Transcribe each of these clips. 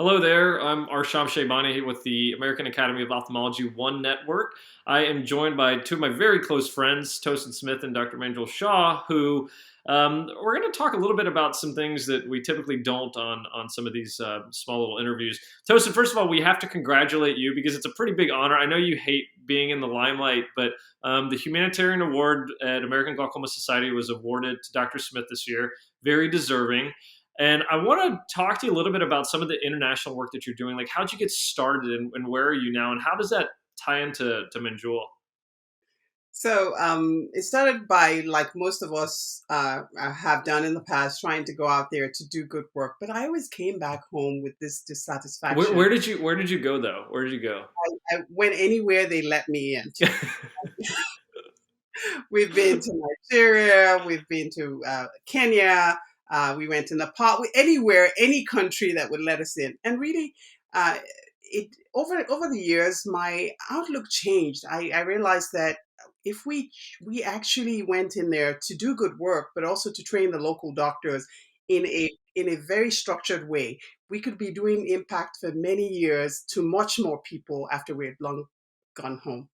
Hello there. I'm Arsham Shaybani with the American Academy of Ophthalmology One Network. I am joined by two of my very close friends, Tosin Smith and Dr. Manjool Shah, who we're going to talk a little bit about some things that we typically don't on some of these small little interviews. Tosin, first of all, we have to congratulate you because it's a pretty big honor. I know you hate being in the limelight, but the Humanitarian Award at American Glaucoma Society was awarded to Dr. Smith this year. Very deserving. And I want to talk to you a little bit about some of the international work that you're doing. Like, how'd you get started, and where are you now, and how does that tie into Manjool? It started by, like most of us have done in the past, trying to go out there to do good work. But I always came back home with this Where, dissatisfaction. where did you go though? Where did you go? I went anywhere they let me into. We've been to Nigeria, we've been to Kenya, we went to Nepal, anywhere, any country that would let us in. And really, uh, it over the years, my outlook changed. I realized that if we actually went in there to do good work, but also to train the local doctors in a very structured way, we could be doing impact for many years to much more people after we had long gone home.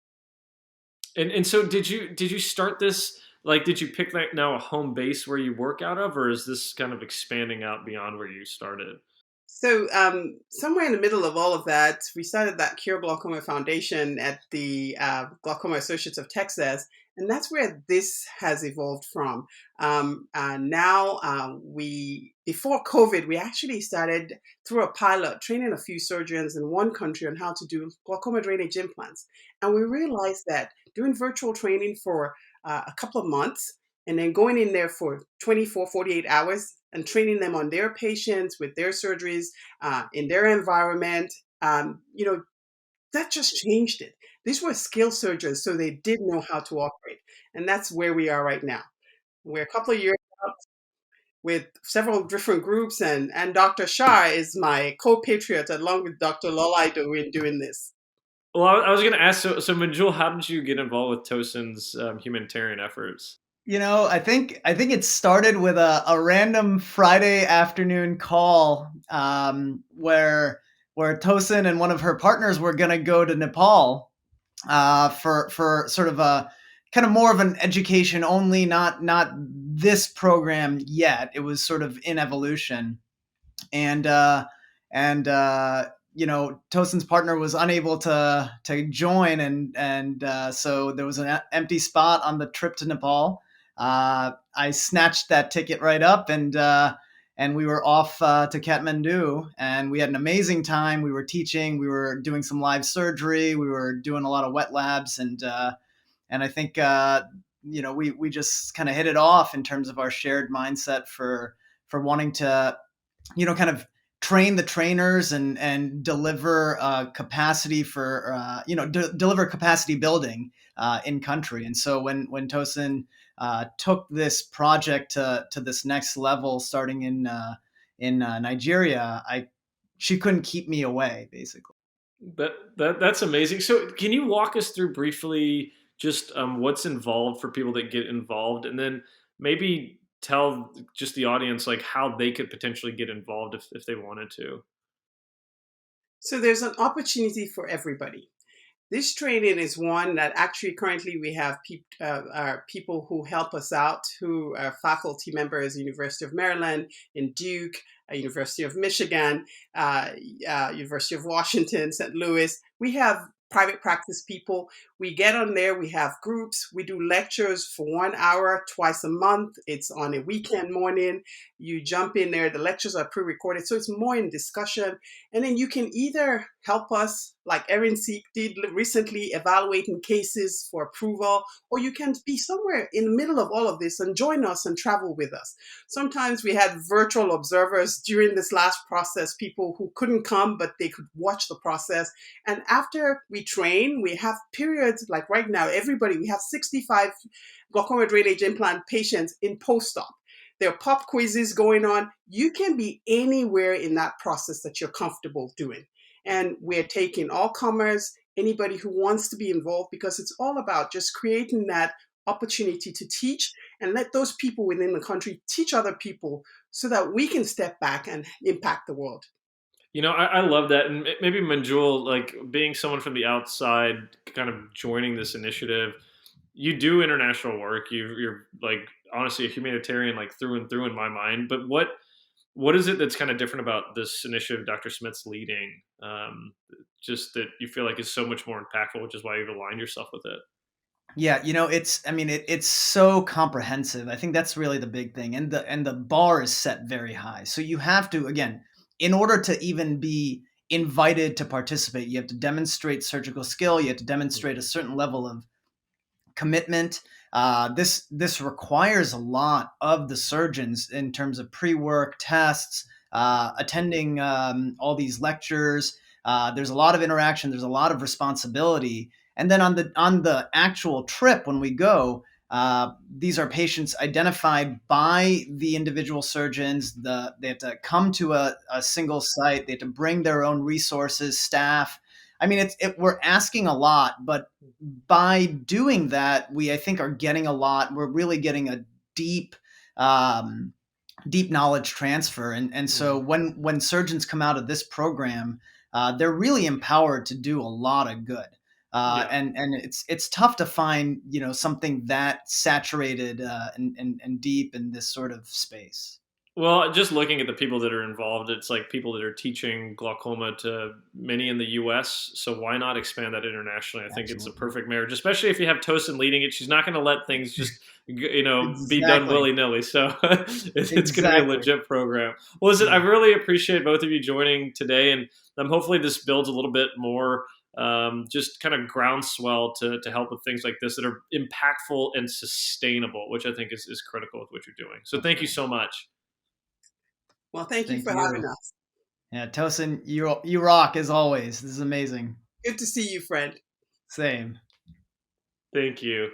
And so did you start this, like, did you pick like now a home base where you work out of, or is this kind of expanding out beyond where you started? Somewhere in the middle of all of that, we started that Cure Glaucoma Foundation at the Glaucoma Associates of Texas, and that's where this has evolved from. Before COVID, we actually started through a pilot training a few surgeons in one country on how to do glaucoma drainage implants. And we realized that doing virtual training for a couple of months and then going in there for 24, 48 hours and training them on their patients with their surgeries in their environment, you know, that just changed it. These were skilled surgeons, so they did know how to operate. And that's where we are right now. We're a couple of years out with several different groups, and Dr. Shah is my co-patriot along with Dr. Lolaido in doing this. Well, I was going to ask. So Manjool, how did you get involved with Tosin's humanitarian efforts? I think it started with a random Friday afternoon call where Tosin and one of her partners were gonna go to Nepal for sort of a kind of more of an education only, not this program yet. It was sort of in evolution, and Tosin's partner was unable to join, and so there was an empty spot on the trip to Nepal. I snatched that ticket right up, and we were off to Kathmandu, and we had an amazing time. We were teaching, we were doing some live surgery, we were doing a lot of wet labs, and I think we just kind of hit it off in terms of our shared mindset for wanting to kind of train the trainers and deliver capacity for deliver capacity building in country. And so when Tosin took this project to this next level, starting in Nigeria, I she couldn't keep me away, basically. That's amazing. So, can you walk us through briefly just what's involved for people that get involved, and then maybe tell just the audience like how they could potentially get involved if they wanted to. So there's an opportunity for everybody. This training is one that actually currently we have are people who help us out, who are faculty members, University of Maryland, in Duke, University of Michigan, University of Washington, St. Louis. We have private practice people. We get on there, we have groups, we do lectures for 1 hour twice a month. It's on a weekend morning. You jump in there, the lectures are pre-recorded, so it's more in discussion. And then you can either help us, like Erin Seek did recently, evaluating cases for approval, or you can be somewhere in the middle of all of this and join us and travel with us. Sometimes we had virtual observers during this last process, people who couldn't come, but they could watch the process. And after we train, we have periods like right now, we have 65 glaucoma drainage implant patients in post-op. There are pop quizzes going on. You can be anywhere in that process that you're comfortable doing. And we're taking all comers, anybody who wants to be involved, because it's all about just creating that opportunity to teach and let those people within the country teach other people so that we can step back and impact the world. I love that, and maybe Manjool, like being someone from the outside, kind of joining this initiative. You do international work. You're like honestly a humanitarian, like through and through, in my mind. But what is it that's kind of different about this initiative Dr. Smith's leading? Just that you feel like is so much more impactful, which is why you've aligned yourself with it. Yeah, it's I mean it's so comprehensive. I think that's really the big thing. And the bar is set very high. So you have to, again, in order to even be invited to participate, you have to demonstrate surgical skill, you have to demonstrate a certain level of commitment. This requires a lot of the surgeons in terms of pre-work tests, attending all these lectures. There's a lot of interaction. There's a lot of responsibility. And then on the actual trip when we go, these are patients identified by the individual surgeons. They have to come to a single site. They have to bring their own resources, staff. I mean, we're asking a lot, but by doing that, I think, are getting a lot. We're really getting a deep, um, deep knowledge transfer, and so Mhm. when surgeons come out of this program, they're really empowered to do a lot of good. Yeah. And it's tough to find something that saturated and deep in this sort of space. Well, just looking at the people that are involved, it's like people that are teaching glaucoma to many in the U.S. So why not expand that internationally? I think it's a Absolutely. perfect marriage, especially if you have Tosin leading it. She's not going to let things just be done Exactly. willy nilly. So it's going to be a Exactly. legit program. Well, listen, I Yeah. really appreciate both of you joining today, and hopefully this builds a little bit more. Just kind of groundswell to help with things like this that are impactful and sustainable, which I think is critical with what you're doing. So thank you Absolutely. so much. Well, thank you Thank for having you. us. Yeah, Tosin, you rock as always. This is amazing. Good to see you, friend. Same. Thank you.